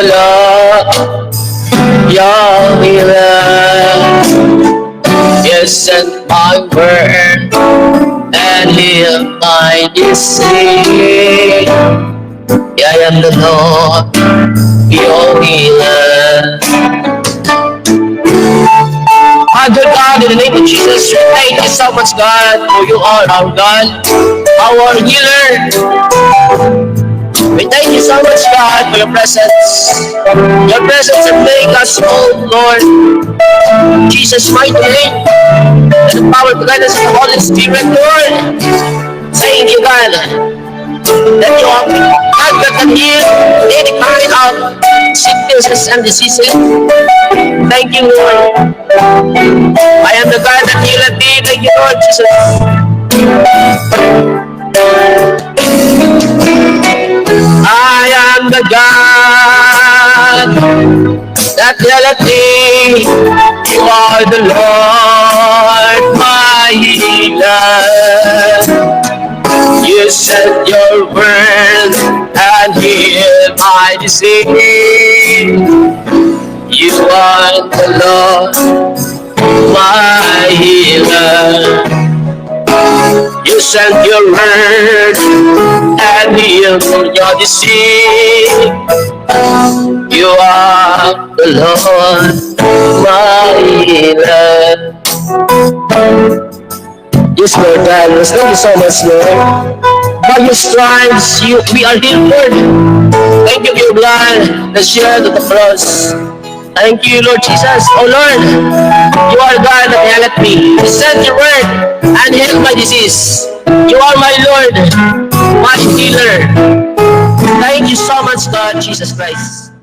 Lord, your healer. You sent my word and healed my disease. I am the Lord, your healer. Our good God, in the name of Jesus, we thank you so much, God, for you are our God, our healer. We thank you so much, God, for your presence. Your presence that make us whole, Lord. In Jesus' mighty name, and the power of the guidance of the Holy Spirit, Lord. Thank you, God, that you are God that can heal any kind of sicknesses and diseases. Thank you, Lord. I am the God that healeth thee. Thank you, Lord Jesus. I am the God that healeth thee. You are the Lord, my healer. You sent your word and healed my disease. You are the Lord, my healer. You sent your word and healed your disease. You are the Lord, my healer. Yes, Lord God, thank you so much, Lord. By your stripes, we are healed, Lord. Thank you for your blood that shed on the cross. Thank you, Lord Jesus. Oh Lord, you are God that healeth me. You sent your word and healed my disease. You are my Lord, my healer. Thank you so much, God, Jesus Christ.